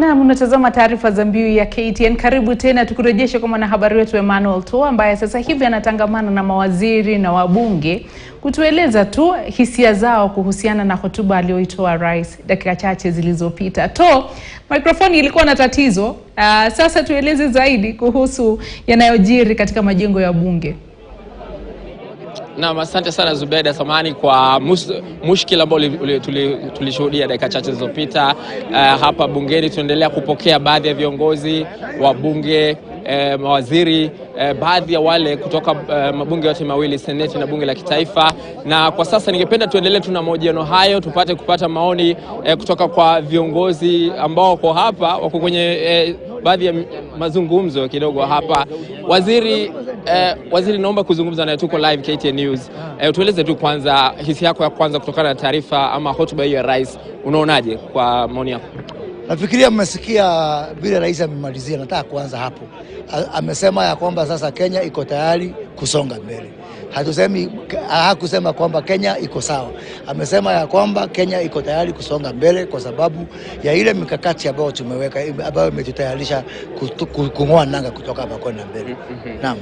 Na mnatazama taarifa za mbiu ya KTN. Karibu tena, tukurejeshe kwa mwanahabari wetu Emmanuel Toa ambaye sasa hivi anatangamana na mawaziri na wabunge kutueleza tu hisia zao kuhusiana na hotuba aliyoitoa Rais dakika chache zilizopita. Mikrofoni ilikuwa na tatizo. Sasa tueleze zaidi kuhusu yanayojiri katika majengo ya bunge. Naam, asante sana Zubeda, samahani kwa mushkila ambao tulishuhudia dakika chache zilizopita. Hapa bungeni tunaendelea kupokea baadhi ya viongozi wa bunge, mawaziri, baadhi ya wale kutoka mabunge yote mawili, seneti na bunge la kitaifa. Na kwa sasa ningependa tuendelee tuna mahojiano hayo tupate kupata maoni kutoka kwa viongozi ambao wako hapa, wako kwenye baadhi ya mazungumzo kidogo hapa. Waziri naomba kuzungumza na tuko live KTN News. Tueleze tu kwanza hisia yako ya kwanza kutokana na taarifa ama hotuba hiyo ya Rais. Unaonaje kwa maoni yako? Nafikiria mmesikia vile Rais amemalizia. Nataka kuanza hapo. Amesema ya kwamba sasa Kenya iko tayari kusonga mbele. Hakusema kwamba Kenya iko sawa. Amesema ya kwamba Kenya iko tayari kusonga mbele kwa sababu ya ile mikakati ambayo tumeweka, ambayo imetutayarisha kung'oa nanga kutoka hapa kwenda mbele. Naam.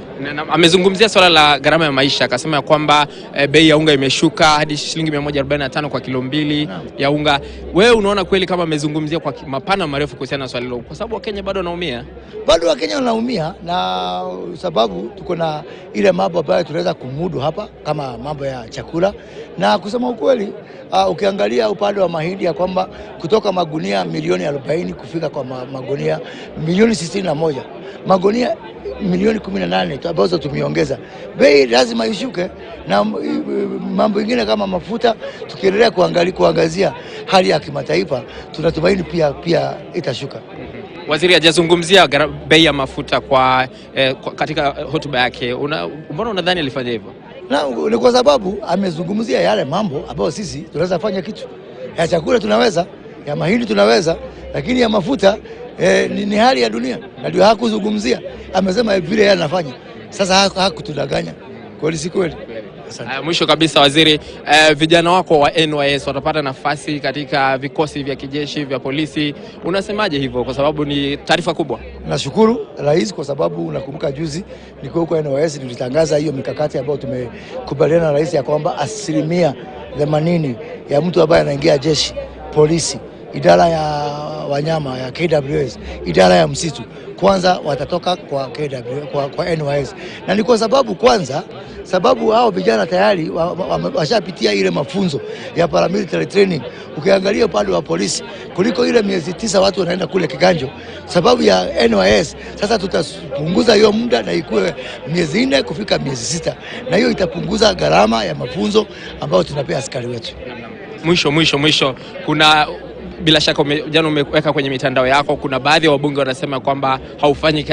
Amezungumzia swala la gharama ya maisha, akasema ya kwamba bei ya unga imeshuka hadi shilingi 145 kwa kilo 2 ya unga. Wewe unaona kweli kama amezungumzia kwa mapana marefu kuhusiana na swala hilo? Kwa sababu Wakenya bado wanaumia. Bado Wakenya wanaumia, na sababu tuko na ile mambo ambayo tunaweza kumudu hapa kama mambo ya chakula. Na kusema ukweli, ukiangalia upande wa mahindi ya kwamba kutoka magunia milioni 40 kufika kwa magunia milioni 61, magunia milioni 18 ambazo tumeongeza, bei lazima ishuke. Na mambo mengine kama mafuta tukiendelea kuangazia hali ya kimataifa, tunatumaini pia itashuka. Waziri hajazungumzia bei ya mafuta katika hotuba yake. Mbona unadhani alifanya hivyo? Ni kwa sababu amezungumzia yale mambo ambayo sisi tunaweza fanya kitu. Ya chakula tunaweza, ya mahindi tunaweza, lakini ya mafuta ni hali ya dunia. Na ndio hakuzungumzia. Amesema vile yeye anafanya. Sasa hakutudanganya. Kweli si kweli? Mwisho kabisa waziri, vijana wako wa NYS watapata nafasi katika vikosi vya kijeshi, vya polisi. Unasemaje hivyo kwa sababu ni taarifa kubwa? Nashukuru Rais kwa sababu unakumbuka juzi niko huko NYS nilitangaza hiyo mikakati ambayo tumekubaliana na Rais ya kwamba 80% ya mtu ambaye anaingia jeshi, polisi, idara ya wanyama ya KWS, idara ya msitu kwanza watatoka kwa NYS. Na ni kwa sababu hao vijana tayari washapitia ile mafunzo ya paramilitary training. Ukiangalia upande wa polisi kuliko ile miezi 9 watu wanaenda kule kiganjo sababu ya NYS. Sasa tutapunguza hiyo muda na ikuwe miezi 4 kufika miezi 6, na hiyo itapunguza gharama ya mafunzo ambayo tunapea askari wetu. Mwisho kuna bila shaka jana umeweka kwenye mitandao yako, kuna baadhi ya wabunge wanasema kwamba haufanyi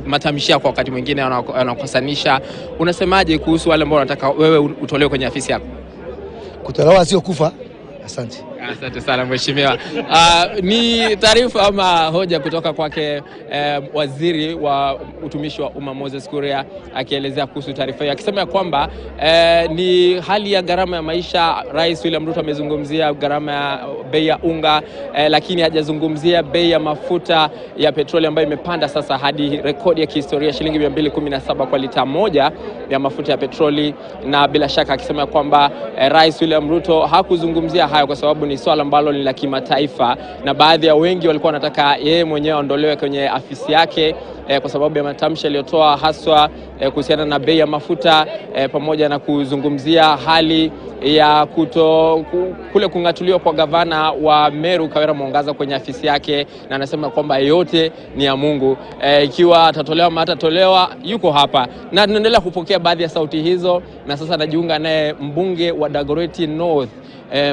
matamshi yako, wakati mwingine wanakosanisha. Unasemaje kuhusu wale ambao wanataka wewe utolewe kwenye afisi yako? Kutolewa sio kufa. Asante. Asante sana mheshimiwa. Ni taarifa ama hoja kutoka kwake waziri wa utumishi wa umma Moses Kuria, akielezea kuhusu taarifa hiyo, akisema kwamba ni hali ya gharama ya maisha. Rais William Ruto amezungumzia gharama ya bei ya unga, lakini hajazungumzia bei ya mafuta ya petroli ambayo imepanda sasa hadi rekodi ya kihistoria shilingi 217 kwa lita moja ya mafuta ya petroli. Na bila shaka akisema kwamba Rais William Ruto hakuzungumzia hayo kwa sababu ni swala ambalo ni la kimataifa, na baadhi ya wengi walikuwa wanataka yeye mwenyewe aondolewe kwenye afisi yake kwa sababu ya matamshi aliyotoa haswa kuhusiana na bei ya mafuta, pamoja na kuzungumzia hali ya kule kungatuliwa kwa gavana wa Meru Kawera Mwangaza kwenye afisi yake, na anasema kwamba yote ni ya Mungu. Ikiwa atatolewa ama hatatolewa, yuko hapa. Na tunaendelea kupokea baadhi ya sauti hizo, na sasa najiunga naye mbunge wa Dagoretti North,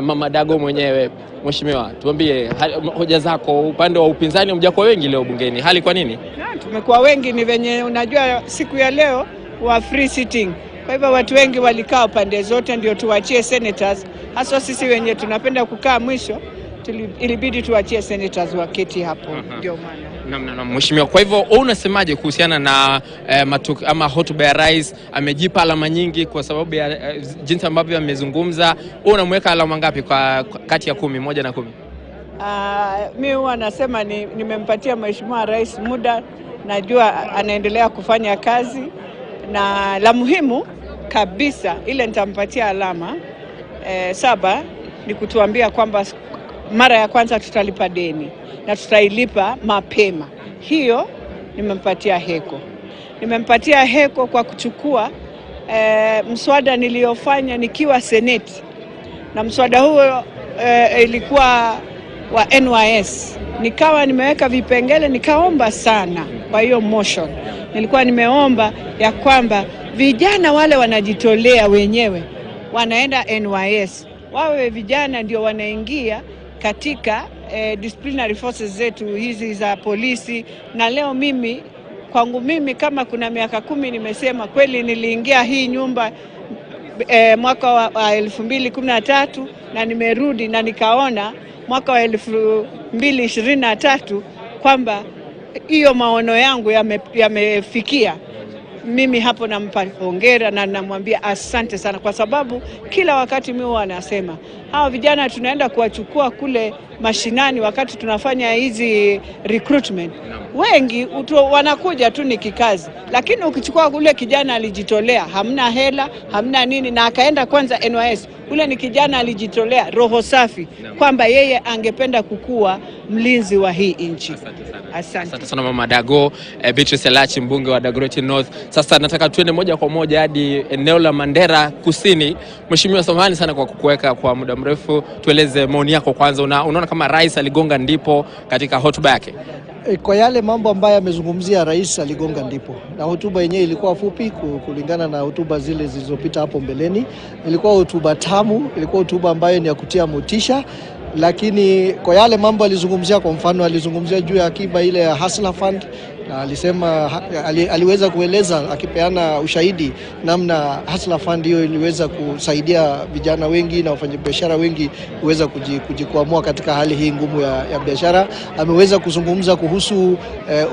Mama Dago mwenyewe. Mheshimiwa, tuambie hoja zako. Upande wa upinzani mjakuwa wengi leo bungeni, hali kwa nini? Tumekuwa wengi, ni venye unajua siku ya leo wa free sitting. Kwa hivyo watu wengi walikaa pande zote, ndio tuachie senators. Hasa sisi wenye tunapenda kukaa mwisho, ilibidi tuachie senators waketi hapo. Ndio maana. Na mheshimiwa, kwa hivyo unasemaje kuhusiana na ama hotuba ya Rais? Amejipa alama nyingi kwa sababu ya jinsi ambavyo amezungumza. Unamweka alama ngapi kwa kati ya 10, 1 na 10? Mimi huwa nasema nimempatia Mheshimiwa Rais muda, najua anaendelea kufanya kazi, na la muhimu kabisa ile nitampatia alama 7 ni kutuambia kwamba mara ya kwanza tutalipa deni na tutailipa mapema. Hiyo nimempatia heko. Nimempatia heko kwa kuchukua mswada niliofanya nikiwa Senate, na mswada huo ilikuwa wa NYS. Nikawa nimeweka vipengele, nikaomba sana kwa hiyo motion. Nilikuwa nimeomba ya kwamba vijana wale wanajitolea wenyewe wanaenda NYS, wawe vijana ndio wanaingia katika disciplinary forces zetu hizi za polisi. Na leo kwangu mimi kama kuna miaka 10 nimesema kweli niliingia hii nyumba mwaka wa 2013 na nimerudi na nikaona mwaka wa 2023 kwamba hiyo maono yangu yamefikia. Mimi hapo nampa hongera na namwambia asante sana, kwa sababu kila wakati mimi wanasema hao vijana tunaenda kuwachukua kule mashinani wakati tunafanya hizi recruitment. Wengi wanakuja tu ni kikazi, lakini ukichukua kule kijana alijitolea, hamna hela, hamna nini, na akaenda kwanza NYS. Ule ni kijana alijitolea roho safi kwamba yeye angependa kukua mlinzi wa hii nchi. Asante sana Mama Dago. Beatrice Elachi, mbunge wa Dagoretti North. Sasa nataka tuende moja kwa moja hadi eneo la Mandera Kusini. Mheshimiwa, samahani sana kwa kukuweka kwa muda mrefu. Tueleze maoni yako kwanza. Unaona kama Rais aligonga ndipo katika hotuba yake? Kwa yale mambo ambayo amezungumzia Rais aligonga ndipo, na hotuba yenyewe ilikuwa fupi kulingana na hotuba zile zilizopita hapo mbeleni. Ilikuwa hotuba tamu, ilikuwa hotuba ambayo ni ya kutia motisha, lakini kwa yale mambo alizungumzia, kwa mfano alizungumzia juu ya akiba ile ya Hustler Fund, na alisema aliweza kueleza akipeana ushahidi namna Hustler Fund hiyo iliweza kusaidia vijana wengi na wafanyabiashara wengi kuweza kujikwamua katika hali hii ngumu ya biashara. Ameweza kuzungumza kuhusu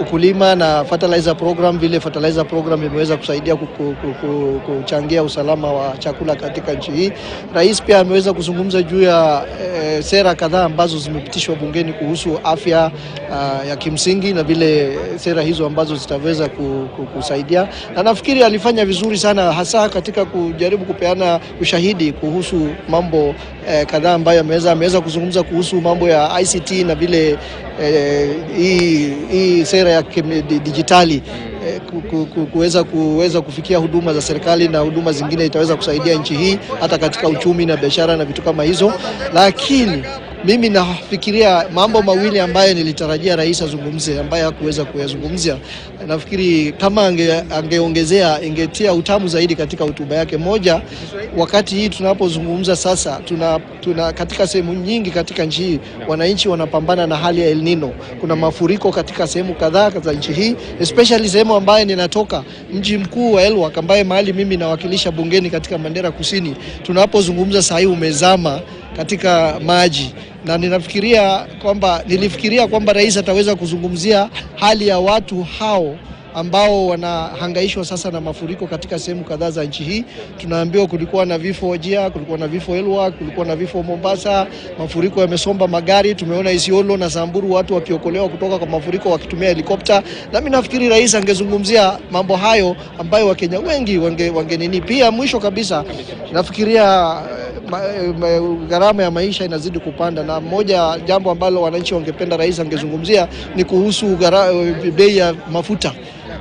ukulima na fertilizer program, vile fertilizer program imeweza kusaidia kuchangia usalama wa chakula katika nchi hii. Rais pia ameweza kuzungumza juu ya sera kadhaa ambazo zimepitishwa bungeni kuhusu afya ya kimsingi na vile sera hizo ambazo zitaweza kusaidia, na nafikiri alifanya vizuri sana, hasa katika kujaribu kupeana ushahidi kuhusu mambo kadhaa ambayo ameweza kuzungumza kuhusu mambo ya ICT na vile hii sera ya dijitali kuweza kufikia huduma za serikali na huduma zingine itaweza kusaidia nchi hii hata katika uchumi na biashara na vitu kama hizo. Lakini mimi nafikiria mambo mawili ambayo nilitarajia Rais azungumze ambaye hakuweza kuyazungumzia. Nafikiri kama angeongezea ingetia utamu zaidi katika hotuba yake. Moja, wakati hii tunapozungumza sasa, tuna katika sehemu nyingi katika nchi hii wananchi wanapambana na hali ya El Nino. Kuna mafuriko katika sehemu kadhaa katika nchi hii, especially sehemu ambayo ninatoka, mji mkuu wa Elwak ambaye mahali mimi nawakilisha bungeni katika Mandera Kusini. Tunapozungumza sasa hivi umezama katika maji, na nilifikiria kwamba Rais ataweza kuzungumzia hali ya watu hao ambao wanahangaishwa sasa na mafuriko katika sehemu kadhaa za nchi hii. Tunaambiwa kulikuwa na vifo Wajia, kulikuwa na vifo Elwak, kulikuwa na vifo Mombasa, mafuriko yamesomba magari. Tumeona Isiolo na Samburu watu wakiokolewa kutoka kwa mafuriko wakitumia helikopta. Na mimi nafikiri Rais angezungumzia mambo hayo ambayo Wakenya wengi wangenini. Pia mwisho kabisa, nafikiria gharama ya maisha inazidi kupanda, na moja jambo ambalo wananchi wangependa Rais angezungumzia ni kuhusu bei ya mafuta,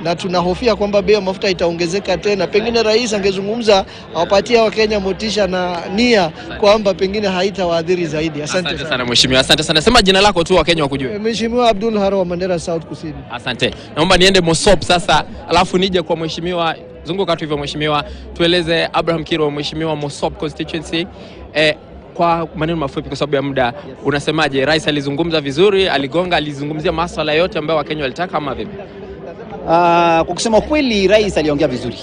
na tunahofia kwamba bei ya mafuta itaongezeka tena. Pengine Rais angezungumza awapatia Wakenya motisha na nia kwamba pengine haitawaadhiri zaidi. Asante sana Mheshimiwa. Asante sana. Sema jina lako tu Wakenya wakujue. Mheshimiwa Abdul Haro wa Mandera South Kusini. Asante. Naomba niende Mosop sasa, alafu nije kwa Mheshimiwa. Zunguka tu hivyo Mheshimiwa. Tueleze Abraham Kiro, Mheshimiwa Mosop constituency. Kwa maneno mafupi kwa sababu ya muda, unasemaje? Rais alizungumza vizuri, alizungumzia masuala yote ambayo Wakenya walitaka ama vipi? Kwa kusema kweli Rais aliongea vizuri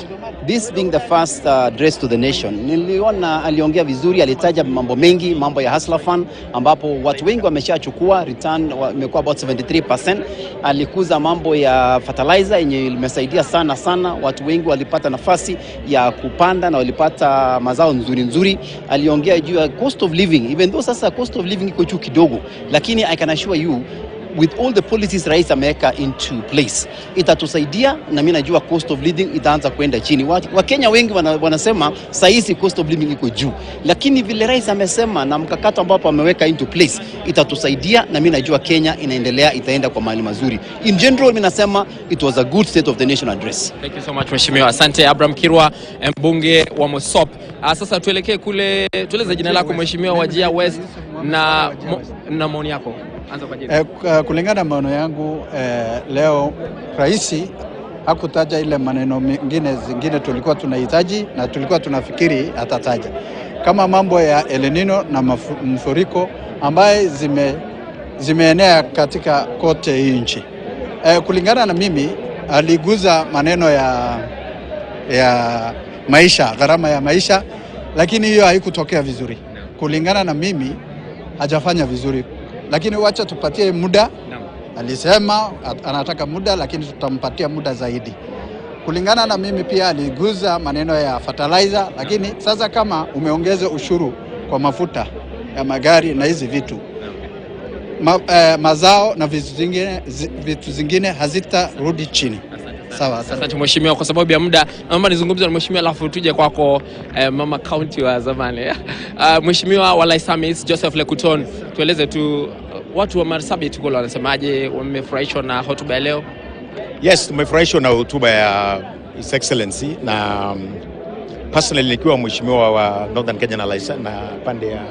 this being the first address to the nation, niliona aliongea vizuri, alitaja mambo mengi, mambo ya hustler fund ambapo watu wengi wameshachukua return imekuwa about 73%. Alikuza mambo ya fertilizer yenye imesaidia sana, watu wengi walipata nafasi ya kupanda na walipata mazao nzuri. Aliongea juu ya cost of living, even though sasa cost of living iko juu kidogo, lakini I can assure you with all the policies Rais ameweka into place, itatusaidia na mimi najua cost of living itaanza kwenda chini. Wakenya wengi wanasema saizi cost of living iko juu, lakini vile Rais amesema na mkakati ambao ameweka into place itatusaidia, na mimi najua Kenya itaenda kwa mahali mazuri. In general mimi nasema it was a good state of the nation address. Thank you so much Mheshimiwa. Asante Abraham Kirwa, mbunge wa Mosop. Sasa tuelekee kule, tueleze jina lako Mheshimiwa Wajir West na maoni yako. Kulingana na maoni yangu, leo Rais hakutaja ile maneno zingine tulikuwa tunahitaji na tulikuwa tunafikiri atataja, kama mambo ya El Nino na mafuriko ambaye zimeenea katika kote hii nchi. Kulingana na mimi, aliguza maneno ya maisha, gharama ya maisha, lakini hiyo haikutokea vizuri. Kulingana na mimi, hajafanya vizuri. Lakini wacha tupatie muda. Alisema anataka muda, lakini tutampatia muda zaidi. Kulingana na mimi pia aliguza maneno ya fertilizer, lakini sasa kama umeongeza ushuru kwa mafuta ya magari na hizi vitu, mazao na vitu zingine hazitarudi chini. Sawa. Asante Mheshimiwa, kwa sababu ya muda naomba nizungumze na Mheshimiwa alafu tuje kwako mama county wa zamani. Mheshimiwa wa Laisamis Joseph Lekuton, tueleze tu watu wa Marsabit kule wanasemaje, wamefurahishwa na hotuba ya leo? Yes, tumefurahishwa na hotuba ya His Excellency, na personally nikiwa mheshimiwa wa Northern Kenya na pande ya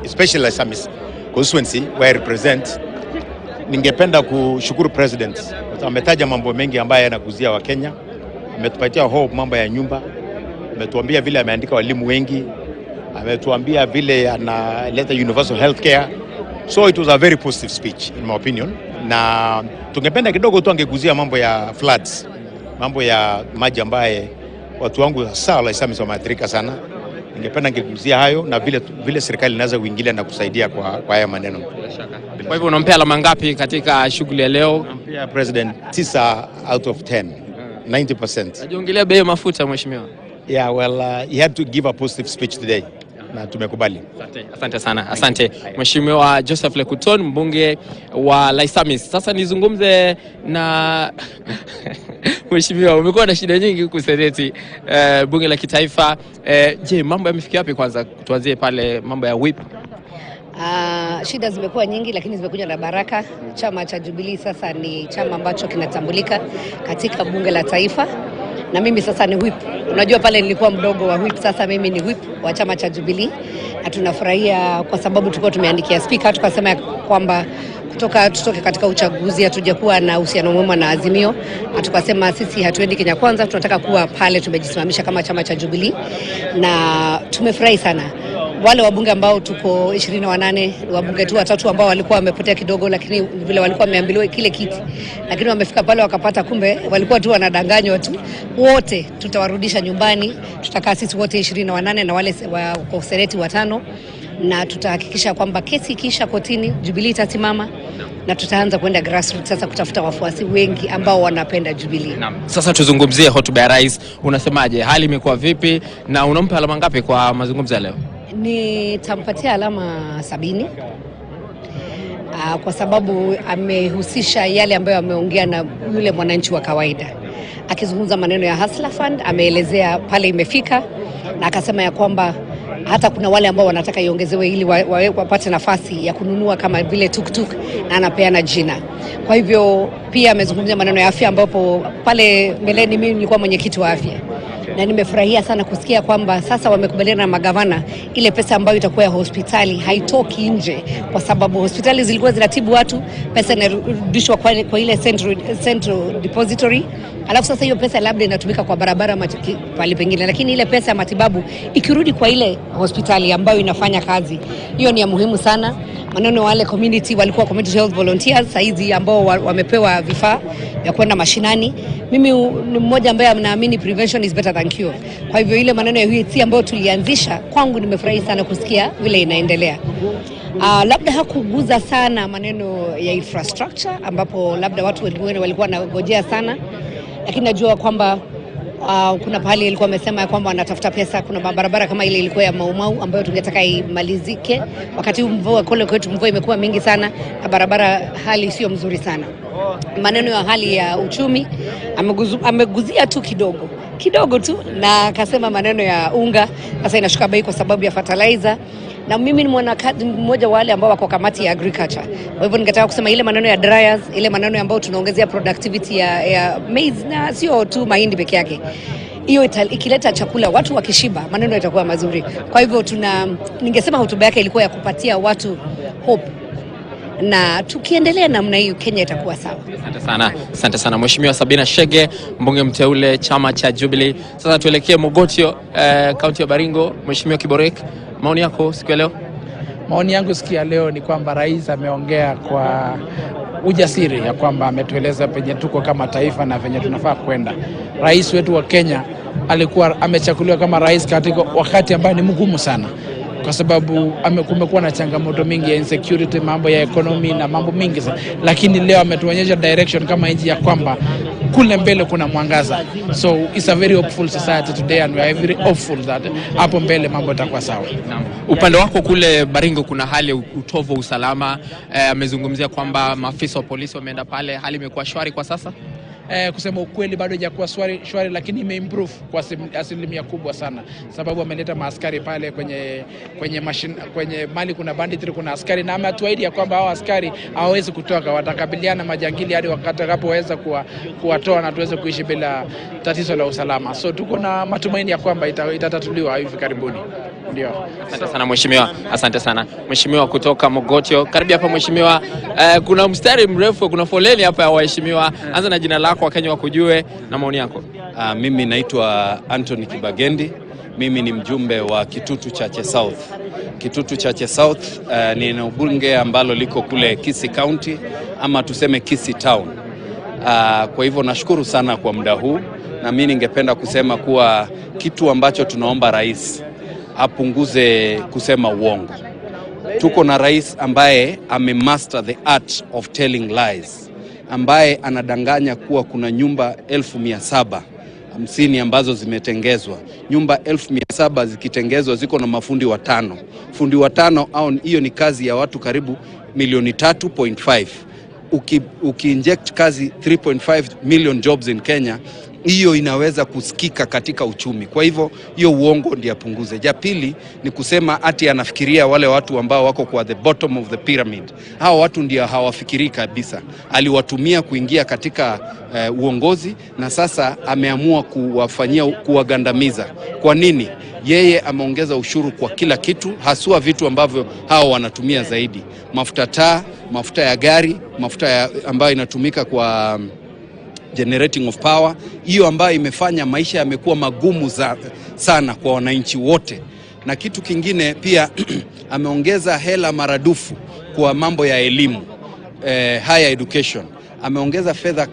especially Laisamis constituency where I represent, ningependa kushukuru President. Ametaja mambo mengi ambayo yanaguzia wa Kenya. Ametupatia hope mambo ya nyumba. Ametuambia vile ameandika walimu wengi. Ametuambia vile analeta universal healthcare. So it was a very positive speech in my opinion. Na tungependa kidogo tu angeguzia mambo ya floods. Mambo ya maji ambaye watu wangu hasa Laisamis wameathirika sana. Ningependa angeguzia hayo na vile serikali inaweza kuingilia na kusaidia kwa haya maneno. Kwa hivyo unampea alama ngapi katika shughuli ya leo? Nampea President 9 out of 10. 90%. Ajiongelea bei mafuta Mheshimiwa. Yeah, well, he had to give a positive speech today. Na tumekubali. Asante sana. Asante Mheshimiwa Joseph Lekuton, mbunge wa Laisamis. Sasa nizungumze na Mheshimiwa, umekuwa na shida nyingi huku Seneti, bunge la kitaifa. Je, mambo yamefikia wapi kwanza? Tuanzie pale mambo ya whip. Shida zimekuwa nyingi, lakini zimekuja na baraka. Chama cha Jubilee sasa ni chama ambacho kinatambulika katika bunge la taifa, na mimi sasa ni whip. Unajua pale nilikuwa mdogo wa whip, sasa mimi ni whip wa chama cha Jubilee, na tunafurahia kwa sababu tulikuwa tumeandikia speaker tukasema kwamba tutoke katika uchaguzi hatujakuwa na uhusiano mwema na Azimio, na tukasema sisi hatuendi Kenya kwanza, tunataka kuwa pale tumejisimamisha kama chama cha Jubilee, na tumefurahi sana. Wale wabunge ambao tuko 28 wabunge tu watatu ambao walikuwa wamepotea kidogo, lakini vile walikuwa wameambiliwa kile kiti, lakini wamefika pale wakapata, kumbe walikuwa tu wanadanganywa tu. Wote tutawarudisha nyumbani, tutakaa sisi wote 28 na wale wa seneti watano, na tutahakikisha kwamba kesi ikiisha kotini Jubilee itasimama na tutaanza kwenda grassroots sasa kutafuta wafuasi wengi ambao wanapenda Jubilee. Naam. Sasa tuzungumzie hotuba ya Rais. Unasemaje? Hali imekuwa vipi na unampa alama ngapi kwa mazungumzo ya leo? Nitampatia alama 70. Kwa sababu amehusisha yale ambayo ameongea na yule mwananchi wa kawaida. Akizungumza maneno ya hustler fund, ameelezea pale imefika, na akasema ya kwamba hata kuna wale ambao wanataka iongezewe ili wapate nafasi ya kununua kama vile tuktuk, na anapeana jina. Kwa hivyo pia amezungumzia maneno ya afya, ambapo pale mbeleni mimi nilikuwa mwenyekiti wa afya, na nimefurahia sana kusikia kwamba sasa wamekubaliana na magavana ile pesa ambayo itakuwa ya hospitali haitoki nje, kwa sababu hospitali zilikuwa zinatibu watu, pesa inarudishwa kwa ile central depository, alafu sasa hiyo pesa labda inatumika kwa barabara pale pengine, lakini ile pesa ya matibabu ikirudi kwa ile hospitali ambayo inafanya kazi, hiyo ni ya muhimu sana. Maneno wale walikuwa community health volunteers saizi ambao wamepewa vifaa vya kwenda mashinani, Mimi ni mmoja ambaye naamini prevention is better than cure. Kwa hivyo ile maneno ya UHC ambayo tulianzisha, kwangu nimefurahi sana kusikia vile inaendelea. Labda hakuguza sana maneno ya infrastructure ambapo labda watu walikuwa wanagojea sana, lakini najua kwamba kuna pahali ilikuwa amesema kwamba wanatafuta pesa. Kuna barabara kama ile ilikuwa ya Mau ambayo tungetaka imalizike. Wakati mvua kule kwetu mvua imekuwa mingi sana na barabara hali sio mzuri sana. Maneno ya hali ya uchumi ameguzia tu kidogo tu, na akasema maneno ya unga sasa inashuka bei kwa sababu ya fertilizer. Na mimi ni mmoja wa wale ambao wako kamati ya agriculture. Kwa hivyo ningetaka kusema ile maneno ya dryers, ile maneno ambayo tunaongezea productivity ya maize na sio tu mahindi peke yake. Hiyo ikileta chakula watu wakishiba, maneno yatakuwa mazuri. Kwa hivyo ningesema hotuba yake ilikuwa ya kupatia watu hope. Na tukiendelea namna hiyo Kenya itakuwa sawa. Asante sana Mheshimiwa Sabina Chege, mbunge mteule chama cha Jubilee. Sasa tuelekee Mogotio, kaunti ya Baringo. Mheshimiwa Kiborek, maoni yako siku ya leo? Maoni yangu siku ya leo ni kwamba rais ameongea kwa ujasiri ya kwamba ametueleza penye tuko kama taifa na venye tunafaa kwenda. Rais wetu wa Kenya alikuwa amechaguliwa kama rais katika wakati ambao ni mgumu sana, kwa sababu kumekuwa na changamoto mingi ya insecurity, mambo ya economy na mambo mingi sana. Lakini leo ametuonyesha direction kama nchi ya kwamba kule mbele kuna mwangaza. So it's a very hopeful society today and we are very hopeful that hapo mbele mambo yatakuwa sawa. Upande wako kule Baringo kuna hali ya utovu usalama. Amezungumzia kwamba maafisa wa polisi wameenda pale, hali imekuwa shwari kwa sasa? Kusema ukweli bado hajakuwa shwari, lakini imeimprove kwa asilimia kubwa sana, sababu ameleta maaskari pale kwenye mali kuna banditry, kuna askari, na ametuahidi ya kwamba hao askari hawawezi kutoka, watakabiliana majangili hadi watakapoweza kuwatoa na tuweze kuishi bila tatizo la usalama. So tuko na matumaini ya kwamba itatatuliwa hivi karibuni. Ndio. Asante sana mheshimiwa. Asante sana mheshimiwa kutoka Mogotio. Karibu hapa mheshimiwa. Kuna mstari mrefu, kuna foleni hapa ya waheshimiwa. Anza na jina lako, Wakenya wakujue na maoni yako. Mimi naitwa Anthony Kibagendi. Mimi ni mjumbe wa Kitutu Chache South. Kitutu Chache South ni eneo bunge ambalo liko kule Kisii County, ama tuseme Kisii Town. Kwa hivyo nashukuru sana kwa muda huu, na mimi ningependa kusema kuwa kitu ambacho tunaomba rais apunguze kusema uongo. Tuko na rais ambaye amemaster the art of telling lies, ambaye anadanganya kuwa kuna nyumba 1750 ambazo zimetengezwa. Nyumba 1700 zikitengezwa ziko na mafundi watano. Fundi watano au hiyo ni kazi ya watu karibu 3.5 million. Ukiinject kazi 3.5 million jobs in Kenya, hiyo inaweza kusikika katika uchumi. Kwa hivyo hiyo uongo ndiye apunguze. Ja pili ni kusema ati anafikiria wale watu ambao wako kwa the bottom of the pyramid. Hao watu ndio hawafikiri kabisa. Aliwatumia kuingia katika uongozi, na sasa ameamua kuwagandamiza. Kwa nini? Yeye ameongeza ushuru kwa kila kitu, haswa vitu ambavyo hao wanatumia zaidi. Mafuta taa, mafuta ya gari, mafuta ambayo inatumika kwa generating of power, hiyo ambayo imefanya maisha yamekuwa magumu sana kwa wananchi wote. Na kitu kingine pia ameongeza hela maradufu kwa mambo ya elimu, higher education. Ameongeza fedha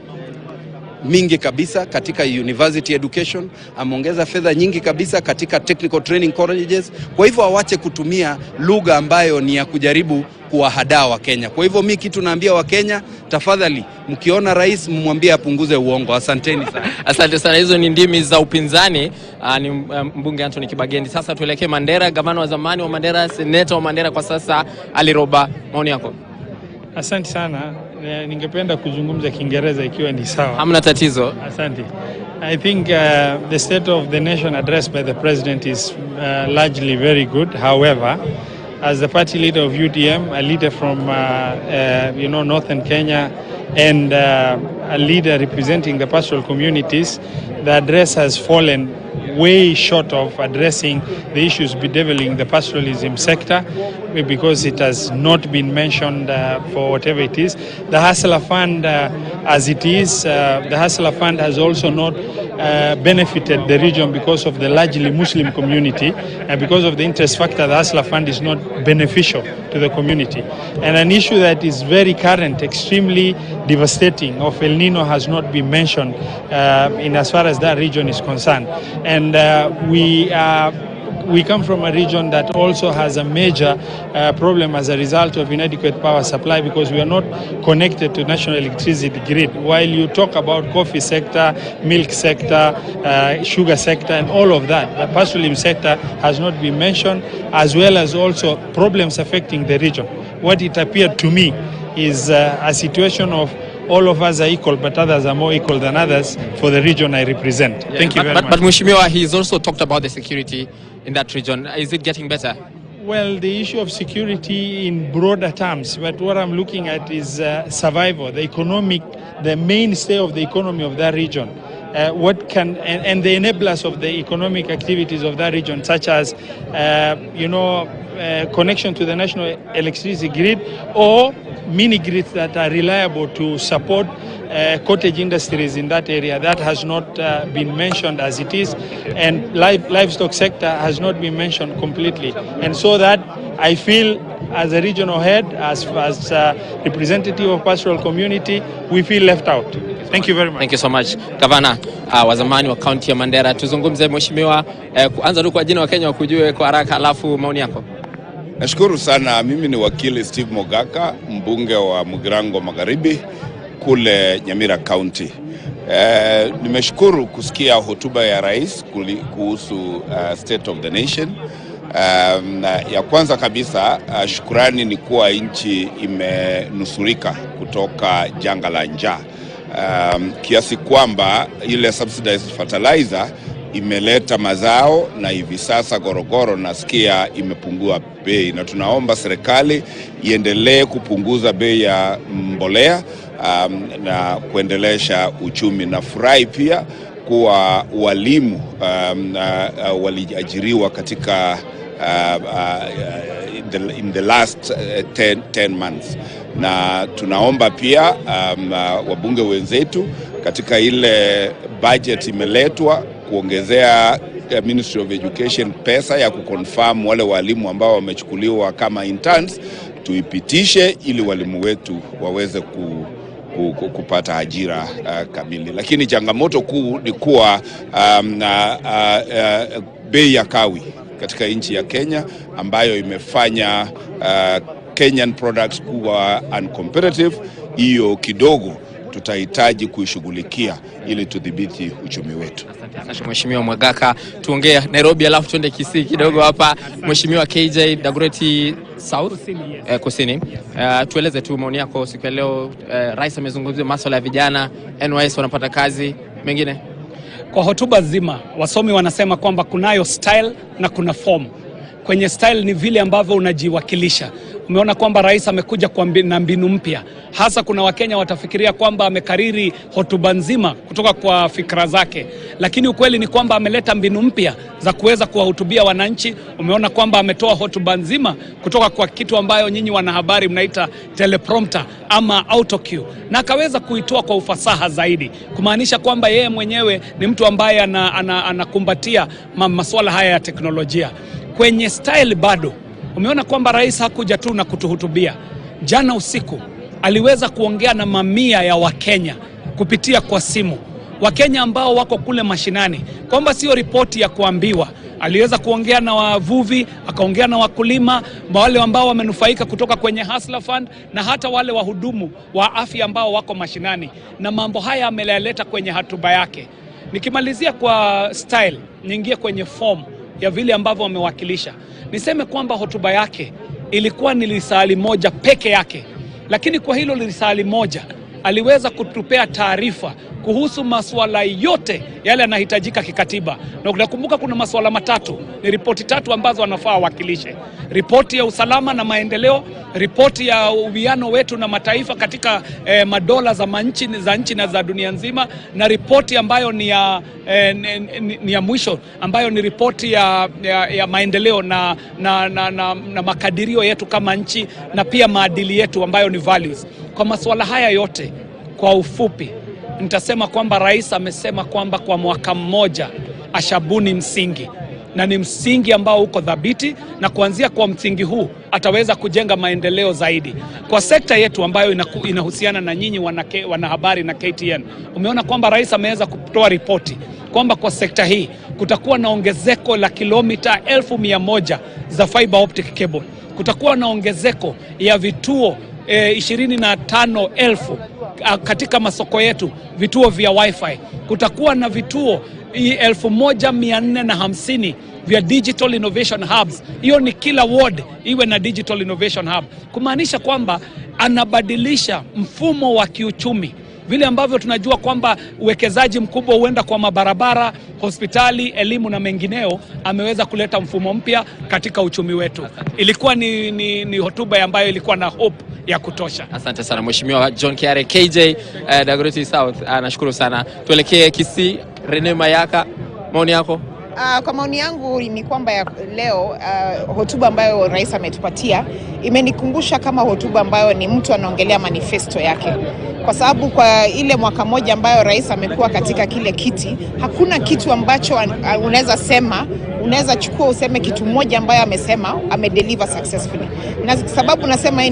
mingi kabisa katika university education, ameongeza fedha nyingi kabisa katika technical training colleges. Kwa hivyo awache kutumia lugha ambayo ni ya kujaribu kuwahadaa wa Kenya. Kwa hivyo mimi kitu naambia wa Kenya, tafadhali mkiona rais mmwambie apunguze uongo. Asanteni sana. Asante sana. Hizo ni ndimi za upinzani. Ni mbunge Anthony Kibagendi. Sasa tuelekee Mandera. Gavana wa zamani wa Mandera, seneta wa Mandera kwa sasa, Ali Roba, maoni yako? Asante sana. Ningependa kuzungumza Kiingereza ikiwa ni sawa. Hamna tatizo. Asante. I think the state of the nation addressed by the president is largely very good. However, as the party leader of UDM, a leader from northern Kenya, and a leader representing the pastoral communities, the address has fallen way short of addressing the issues bedeviling the pastoralism sector, because it has not been mentioned for whatever it is. The Hustler Fund, as it is, the Hustler Fund has also not benefited the region because of the largely Muslim community, and because of the interest factor, the Hustler Fund is not beneficial to the community. And an issue that is very current, extremely devastating, of El Nino has not been mentioned in as far as that region is concerned. And we come from a region that also has a major problem as a result of inadequate power supply, because we are not connected to national electricity grid. While you talk about coffee sector, milk sector, sugar sector and all of that, the pastoralism sector has not been mentioned, as well as also problems affecting the region. What it appeared to me is a situation of all of us are equal, but others are more equal than others for the region I represent. Yeah, Thank you very much. But Mheshimiwa, he's also talked about the security in that region. Is it getting better? Well, the issue of security in broader terms, but what I'm looking at is survival, the mainstay of the economy of that region. And the enablers of the economic activities of that region, such as, connection to the national electricity grid, or mini grids that are reliable to support cottage industries in that area. That has not been mentioned as it is, and livestock sector has not been mentioned completely. And so that I feel, as a regional head, as representative of pastoral community, we feel left out. Thank you very much. Thank you so much. Gavana wa zamani wa kaunti ya Mandera, tuzungumze Mheshimiwa, kuanza tu kwa jina wa Kenya wakujue kwa haraka, alafu maoni yako. Nashukuru sana. Mimi ni wakili Steve Mogaka, mbunge wa Mugirango Magharibi kule Nyamira County. Nimeshukuru kusikia hotuba ya Rais kuhusu State of the Nation. Ya kwanza kabisa, shukrani ni kuwa nchi imenusurika kutoka janga la njaa, kiasi kwamba ile subsidized fertilizer imeleta mazao, na hivi sasa Gorogoro nasikia imepungua bei, na tunaomba serikali iendelee kupunguza bei ya mbolea na kuendelesha uchumi. Na furahi pia kuwa walimu waliajiriwa katika in the last 10 months, na tunaomba pia wabunge wenzetu katika ile budget imeletwa kuongezea Ministry of Education pesa ya kuconfirm wale walimu ambao wamechukuliwa kama interns, tuipitishe ili walimu wetu waweze kupata ajira kamili. Lakini changamoto kuu ni kuwa bei ya kawi katika nchi ya Kenya, ambayo imefanya Kenyan products kuwa uncompetitive. Hiyo kidogo tutahitaji kuishughulikia ili tudhibiti uchumi wetu. Asante Mheshimiwa Mwagaka. Tuongee Nairobi alafu tuende Kisii kidogo hapa. Mheshimiwa KJ Dagoretti South Kusini. Tueleze tu maoni yako siku ya leo. Rais amezungumzia masuala ya vijana, NYS wanapata kazi, mengine. Kwa hotuba zima, wasomi wanasema kwamba kunayo style na kuna form. Kwenye style ni vile ambavyo unajiwakilisha. Umeona kwamba rais amekuja na mbinu mpya. Hasa kuna Wakenya watafikiria kwamba amekariri hotuba nzima kutoka kwa fikra zake, lakini ukweli ni kwamba ameleta mbinu mpya za kuweza kuwahutubia wananchi. Umeona kwamba ametoa hotuba nzima kutoka kwa kitu ambayo nyinyi wanahabari mnaita teleprompter ama autocue, na akaweza kuitoa kwa ufasaha zaidi, kumaanisha kwamba yeye mwenyewe ni mtu ambaye anakumbatia masuala haya ya teknolojia. Kwenye style bado umeona kwamba rais hakuja tu na kutuhutubia. Jana usiku aliweza kuongea na mamia ya Wakenya kupitia kwa simu, Wakenya ambao wako kule mashinani, kwamba sio ripoti ya kuambiwa. Aliweza kuongea na wavuvi, akaongea na wakulima, wale ambao wamenufaika kutoka kwenye Hustler Fund, na hata wale wahudumu wa afya ambao wako mashinani, na mambo haya ameleta kwenye hotuba yake. Nikimalizia kwa style, niingie kwenye form ya vile ambavyo wamewakilisha. Niseme kwamba hotuba yake ilikuwa ni lisali moja peke yake, lakini kwa hilo lisali moja aliweza kutupea taarifa kuhusu masuala yote yale yanahitajika kikatiba. Na unakumbuka kuna masuala matatu, ni ripoti tatu ambazo wanafaa wakilishe: ripoti ya usalama na maendeleo, ripoti ya uwiano wetu na mataifa katika madola za nchi na za dunia nzima, na ripoti ambayo ni ya mwisho ambayo ni ripoti ya maendeleo na makadirio yetu kama nchi, na pia maadili yetu ambayo ni values. Kwa masuala haya yote, kwa ufupi nitasema kwamba rais amesema kwamba kwa mwaka mmoja ashabuni msingi, na ni msingi ambao uko dhabiti, na kuanzia kwa msingi huu ataweza kujenga maendeleo zaidi kwa sekta yetu ambayo inahusiana na nyinyi wanahabari na KTN. Umeona kwamba rais ameweza kutoa ripoti kwamba kwa sekta hii kutakuwa na ongezeko la kilomita 1,100 za fiber optic cable. Kutakuwa na ongezeko ya vituo 25,000 katika masoko yetu, vituo vya wifi. Kutakuwa na vituo 1,450 vya digital innovation hubs. Hiyo ni kila ward iwe na digital innovation hub, kumaanisha kwamba anabadilisha mfumo wa kiuchumi. Vile ambavyo tunajua kwamba uwekezaji mkubwa huenda kwa mabarabara, hospitali, elimu na mengineo, ameweza kuleta mfumo mpya katika uchumi wetu. Ilikuwa ni hotuba ambayo ilikuwa na hope ya kutosha. Asante sana Mheshimiwa John Kiare, KJ Dagoretti South. Nashukuru sana. Tuelekee Kisii. Rene Mayaka, maoni yako? Kwa maoni yangu ni kwamba leo hotuba ambayo rais ametupatia imenikumbusha kama hotuba ambayo ni mtu anaongelea manifesto yake, kwa sababu kwa ile mwaka moja ambayo rais amekuwa katika kile kiti, hakuna kitu ambacho unaweza chukua useme kitu moja ambayo amesema amedeliver successfully. Na sababu nasema hii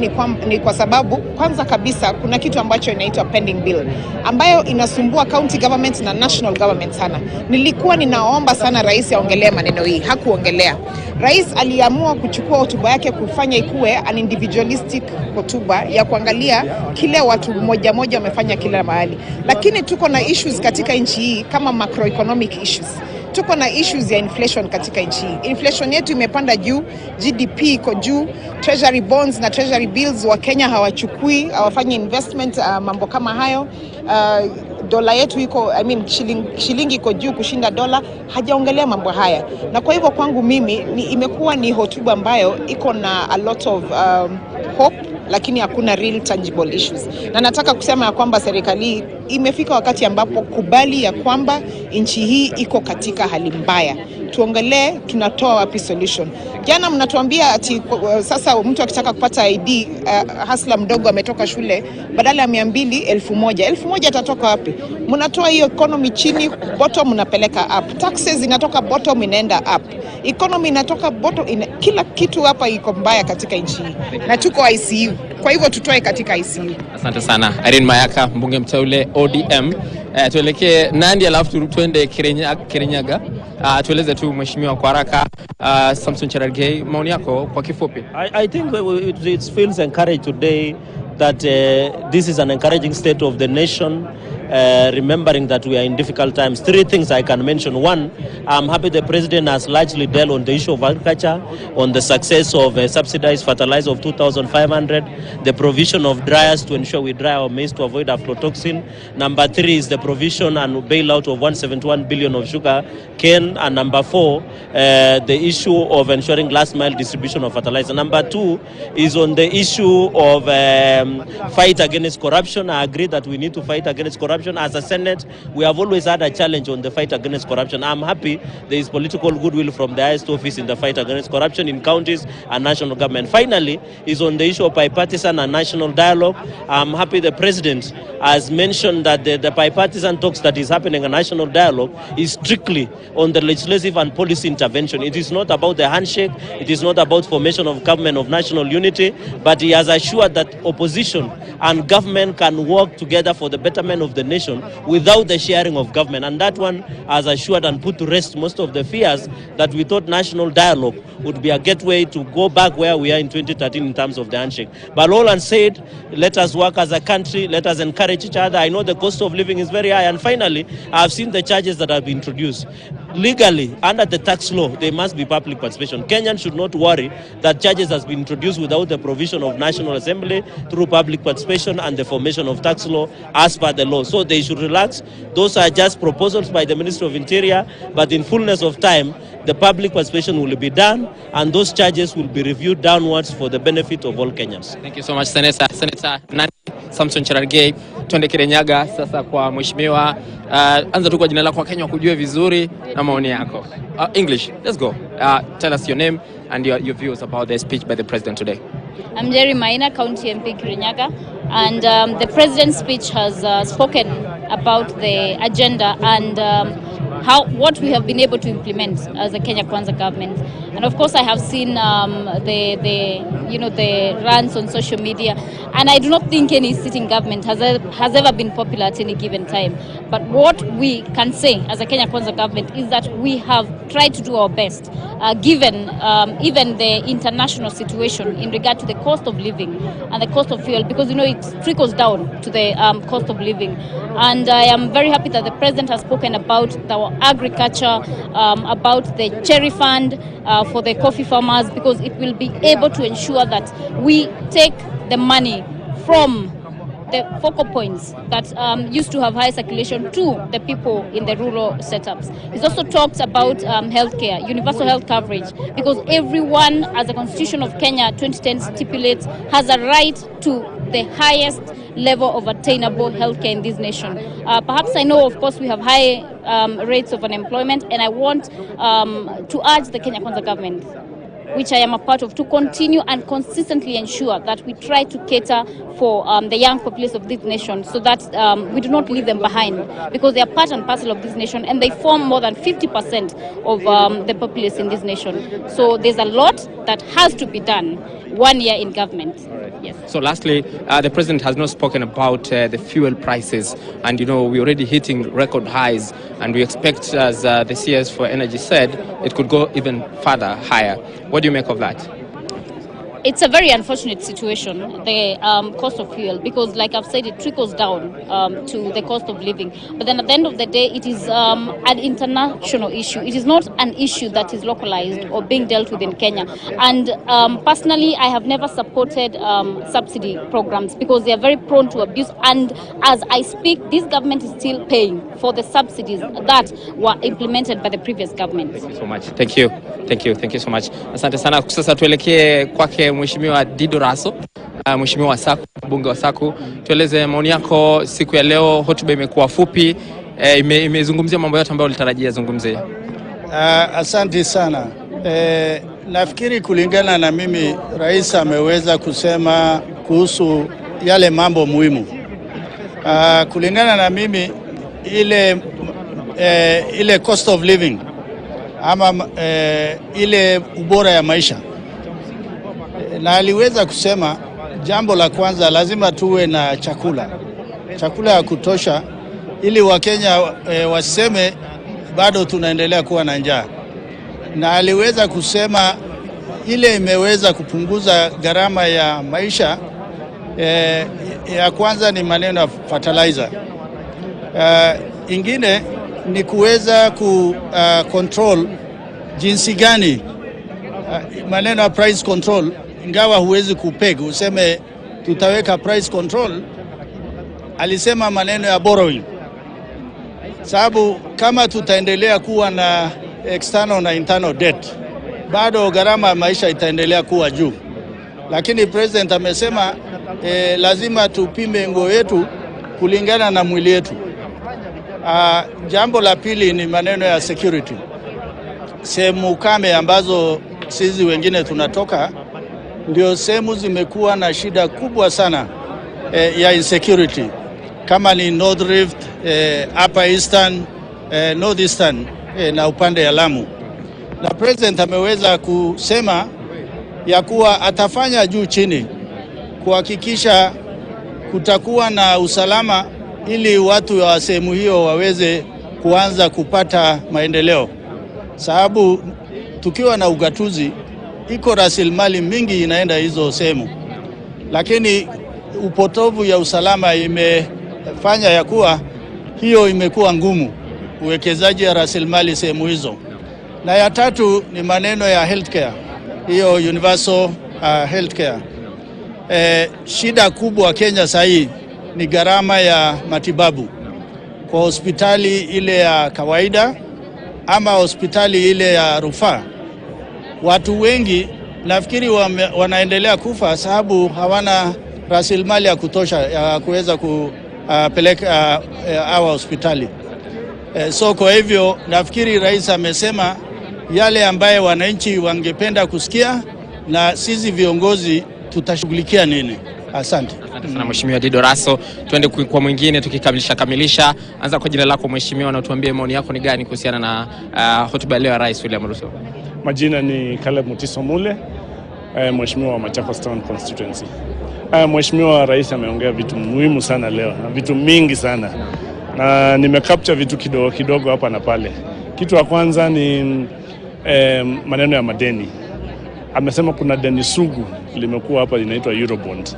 ni kwa sababu kwanza kabisa kuna kitu ambacho inaitwa pending bill ambayo inasumbua county government na national government sana. Nilikuwa ninaomba sana rais aongelee maneno hii, hakuongelea. Rais aliamua kuchukua hotuba yake kufanya ikuwe an individualistic hotuba ya kuangalia kile watu moja wamefanya kila mahali. Lakini tuko na issues katika nchi hii kama macroeconomic issues. Tuko na issues ya inflation katika nchi hii. Inflation yetu imepanda juu, GDP iko juu, treasury bonds na treasury bills wa Kenya hawachukui, hawafanyi investment, mambo kama hayo. Dola yetu iko, shilingi iko juu kushinda dola, hajaongelea mambo haya. Na kwa hivyo kwangu mimi imekuwa ni hotuba ambayo iko na a lot of hope, lakini hakuna real tangible issues. Na nataka kusema ya kwamba serikali imefika wakati ambapo kubali ya kwamba nchi hii iko katika hali mbaya. Tuongelee tunatoa wapi solution. Jana mnatuambia ati sasa mtu akitaka kupata ID, hasla mdogo ametoka shule, badala ya 200, 1,000. 1,000 atatoka wapi? Mnatoa hiyo economy chini, bottom mnapeleka up. Taxes inatoka bottom inaenda up. Economy inatoka bottom, kila kitu hapa iko mbaya katika nchi hii. Na tuko ICU. Kwa hivyo tutoe katika ICU. Asante sana. Irene Mayaka, mbunge mteule ODM. Tuelekee Nandi alafu tuende Kirinyaga. Tueleze tu mheshimiwa kwa haraka, Samson Cherargei, maoni yako kwa kifupi? I think it feels encouraged today that this is an encouraging state of the nation, remembering that we are in difficult times. 3 things I can mention. One, I'm happy the president has largely dealt on the issue of agriculture, on the success of subsidized fertilizer of 2,500, the provision of dryers to ensure we dry our maize to avoid aflatoxin. Number 3 is the provision and bailout of 171 billion of sugar cane. And number 4, the issue of ensuring last mile distribution of fertilizer. Number 2 is on the issue of fight against corruption. I agree that we need to fight against corruption. As a Senate, we have always had a challenge on the fight against corruption. I'm happy there is political goodwill from the highest office in the fight against corruption in counties and national government. Finally, is on the issue of bipartisan and national dialogue. I'm happy the president has mentioned that the bipartisan talks that is happening in national dialogue is strictly on the legislative and policy intervention. It is not about the handshake. It is not about formation of government of national unity, but he has assured that opposition and government can work together for the betterment of the nation without the sharing of government. And that one has assured and put to rest most of the fears that we thought national dialogue would be a gateway to go back where we are in 2013 in terms of the handshake. But all unsaid, let us work as a country, let us encourage each other. I know the cost of living is very high. And finally, I've seen the charges that have been introduced. legally, under the tax law, there must be public participation. Kenyans should not worry that charges has been introduced without the provision of National Assembly through public participation and the formation of tax law as per the law. So they should relax. Those are just proposals by the Ministry of Interior, but in fullness of time, the public participation will be done and those charges will be reviewed downwards for the benefit of all Kenyans. Thank you so much, Senator. Senator Nani Samson Cherargei, twende Kirinyaga sasa kwa mheshimiwa. Anza tu kwa jina lako, Wakenya wakujue vizuri na maoni yako. English, let's go. Tell us your name and your views about the speech by the president today. I'm Jerry Maina, County MP Kirinyaga, and the president's speech has spoken about the agenda and what we have been able to implement as a Kenya Kwanza government. And of course I have seen the runs on social media, and I do not think any sitting government has ever been popular at any given time. But what we can say as a Kenya Kwanza government is that we have tried to do our best, given even the international situation in regard to the cost of living and the cost of fuel, because it trickles down to the cost of living. And I am very happy that the president has spoken about our agriculture, about the cherry fund for the coffee farmers, because it will be able to ensure that we take the money from the focal points that used to have high circulation to the people in the rural setups. He's also talked about healthcare, universal health coverage, because everyone, as the Constitution of Kenya 2010 stipulates, has a right to the highest level of attainable healthcare in this nation. Perhaps I know, of course, we have high rates of unemployment, and I want to urge the Kenya Kwanza government, which I am a part of, to continue and consistently ensure that we try to cater for the young populace of this nation, so that we do not leave them behind, because they are part and parcel of this nation and they form more than 50% of the populace in this nation. So there's a lot that has to be done 1 year in government. Yes. So lastly, the president has not spoken about the fuel prices, and we're already hitting record highs, and we expect, as the CS for Energy said, it could go even further higher. What do you make of that? It's a very unfortunate situation, the cost of fuel, because like I've said, it trickles down to the cost of living. But then at the end of the day, it is an international issue. It is not an issue that is localized or being dealt with in Kenya. And personally, I have never supported subsidy programs, because they are very prone to abuse. And as I speak, this government is still paying for the subsidies that were implemented by the previous government. Thank you so much. Thank you so much. Asante sana. Sasa tuelekee kwake Mheshimiwa Dido Raso, Mheshimiwa Wasaku, mbunge wa Wasaku. Tueleze maoni yako siku ya leo. Hotuba imekuwa fupi, imezungumzia mambo yote ambayo ulitarajia zungumzia. Asante sana. Nafikiri kulingana na mimi, Rais ameweza kusema kuhusu yale mambo muhimu. Kulingana na mimi, ile cost of living ama ile ubora ya maisha, na aliweza kusema jambo la kwanza, lazima tuwe na chakula ya kutosha, ili Wakenya waseme bado tunaendelea kuwa na njaa. Na aliweza kusema ile imeweza kupunguza gharama ya maisha. Ya kwanza ni maneno ya fertilizer. Ingine ni kuweza control jinsi gani maneno ya price control, ingawa huwezi kupeg useme tutaweka price control. Alisema maneno ya borrowing, sababu kama tutaendelea kuwa na external na internal debt, bado gharama ya maisha itaendelea kuwa juu. Lakini president amesema lazima tupime nguo yetu kulingana na mwili yetu. Jambo la pili ni maneno ya security. Sehemu kame ambazo sisi wengine tunatoka, ndio sehemu zimekuwa na shida kubwa sana ya insecurity, kama ni North Rift, Upper Eastern, North Eastern na upande ya Lamu. Na president ameweza kusema ya kuwa atafanya juu chini kuhakikisha kutakuwa na usalama, ili watu wa sehemu hiyo waweze kuanza kupata maendeleo. Sababu tukiwa na ugatuzi, iko rasilimali mingi inaenda hizo sehemu, lakini upotovu ya usalama imefanya ya kuwa hiyo imekuwa ngumu. uwekezaji ya rasilimali sehemu hizo. Na ya tatu ni maneno ya healthcare, hiyo universal healthcare. Shida kubwa Kenya sahii ni gharama ya matibabu kwa hospitali ile ya kawaida ama hospitali ile ya rufaa. Watu wengi nafikiri wanaendelea kufa sababu hawana rasilimali ya kutosha ya kuweza kupeleka hawa hospitali. So kwa hivyo nafikiri rais amesema yale ambaye wananchi wangependa kusikia, na sisi viongozi tutashughulikia nini. Asante. Asante sana Mheshimiwa Dido Raso. Tuende kwa mwingine tukikamilisha. Anza kwa jina lako Mheshimiwa, na utuambie maoni yako ni gani kuhusiana na hotuba leo ya Rais William Ruto. Majina ni Caleb Mutiso Mule, Mheshimiwa wa Machakos Town Constituency. Mheshimiwa Rais ameongea vitu muhimu sana leo, na vitu mingi sana. Na nimecapture vitu kidogo hapa na pale. Kitu ya kwanza ni maneno ya madeni. Amesema kuna deni sugu limekuwa hapa linaitwa Eurobond,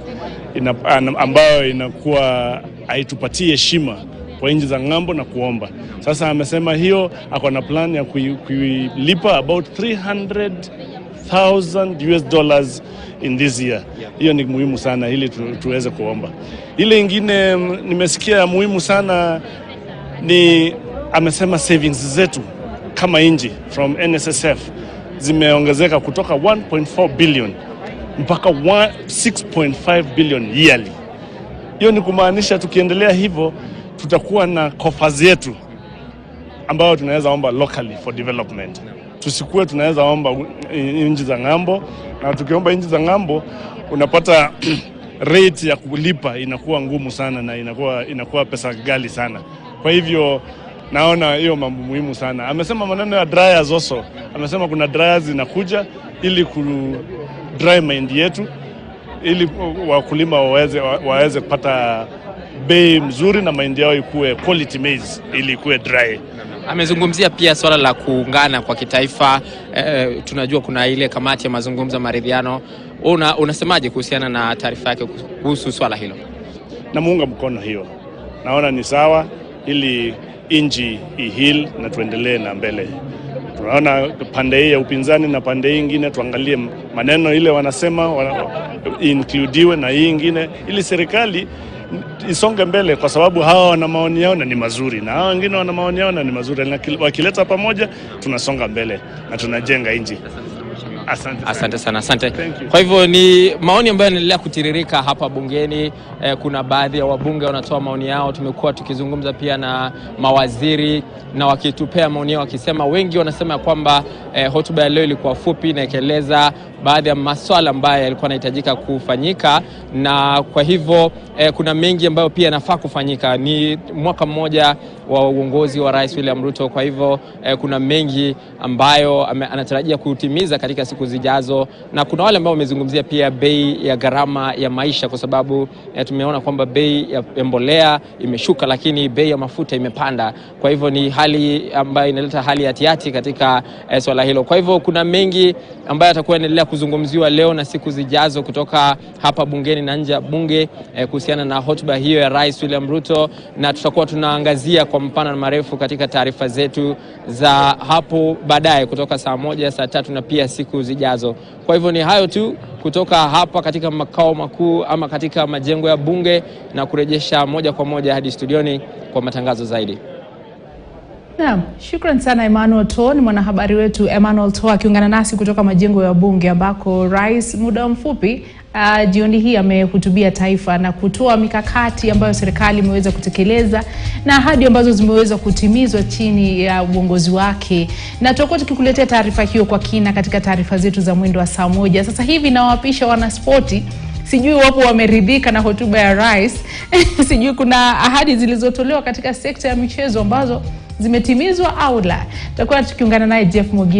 ambayo inakuwa haitupatie heshima kwa nchi za ng'ambo na kuomba. Sasa amesema hiyo ako na plan ya kuilipa about $300,000 in this year. Hiyo ni muhimu sana ili tuweze kuomba. Ile ingine nimesikia muhimu sana ni amesema savings zetu kama nchi from NSSF zimeongezeka kutoka 1.4 billion mpaka 6.5 billion yearly. Hiyo ni kumaanisha tukiendelea hivyo tutakuwa na coffers yetu ambao tunaweza omba locally for development. Tusikuwe tunaweza omba nchi za ng'ambo, na tukiomba nchi za ng'ambo unapata rate ya kulipa inakuwa ngumu sana na inakuwa pesa ghali sana. Kwa hivyo naona hiyo mambo muhimu sana. Amesema maneno ya dryers also. Amesema kuna dryers zinakuja ili ku dry mahindi yetu, ili wakulima waweze kupata bei mzuri na mahindi yao ikuwe quality maize ili ikuwe dry. Amezungumzia pia swala la kuungana kwa kitaifa. Tunajua kuna ile kamati ya mazungumzo maridhiano. Unasemaje kuhusiana na taarifa yake kuhusu swala hilo? Namuunga mkono hiyo. Naona ni sawa ili inji ihil na tuendelee na mbele. Tunaona pande hii ya upinzani na pande hii nyingine, tuangalie maneno ile wanasema includiwe na hii nyingine ili serikali isonge mbele, kwa sababu hawa wana maoni yao na ni mazuri na hawa wengine wana maoni yao na ni mazuri, na wakileta pamoja tunasonga mbele na tunajenga nchi. Asante sana. Kwa hivyo ni maoni ambayo yanaendelea kutiririka hapa bungeni. Kuna baadhi ya wabunge wanatoa maoni yao. Tumekuwa tukizungumza pia na mawaziri na wakitupea maoni yao, wakisema wengi wanasema kwamba hotuba ya leo ilikuwa fupi na ikieleza baadhi ya masuala ambayo yalikuwa yanahitajika kufanyika, na kwa hivyo kuna mengi ambayo pia yanafaa kufanyika. Ni mwaka mmoja wa uongozi wa Rais William Ruto, kwa hivyo kuna mengi ambayo anatarajia kutimiza katika siku zijazo, na kuna wale ambao wamezungumzia pia bei ya gharama ya maisha, kwa sababu tumeona kwamba bei ya mbolea imeshuka lakini bei ya mafuta imepanda. Kwa hivyo ni hali ambayo inaleta hali ya tiati katika swala hilo. Kwa hivyo kuna mengi ambayo atakuwa yanaendelea kuzungumziwa leo na siku zijazo kutoka hapa bungeni na nje ya bunge kuhusiana na hotuba hiyo ya Rais William Ruto, na tutakuwa tunaangazia kwa mpana na marefu katika taarifa zetu za hapo baadaye kutoka saa 1, saa 3 na pia siku zijazo. Kwa hivyo ni hayo tu kutoka hapa katika makao makuu ama katika majengo ya bunge, na kurejesha moja kwa moja hadi studioni kwa matangazo zaidi. Naam, shukrani sana Emmanuel To. Ni mwanahabari wetu Emmanuel To akiungana nasi kutoka majengo ya bunge, ambako Rais muda mfupi jioni hii amehutubia taifa na kutoa mikakati ambayo serikali imeweza kutekeleza na ahadi ambazo zimeweza kutimizwa chini ya uongozi wake, na tutakuwa tukikuletea taarifa hiyo kwa kina katika taarifa zetu za mwendo wa saa 1. Sasa hivi nawapisha wanaspoti. Sijui wapo wameridhika na hotuba ya Rais. Sijui kuna ahadi zilizotolewa katika sekta ya michezo ambazo zimetimizwa au la. Tutakuwa tukiungana naye Jeff Mugi.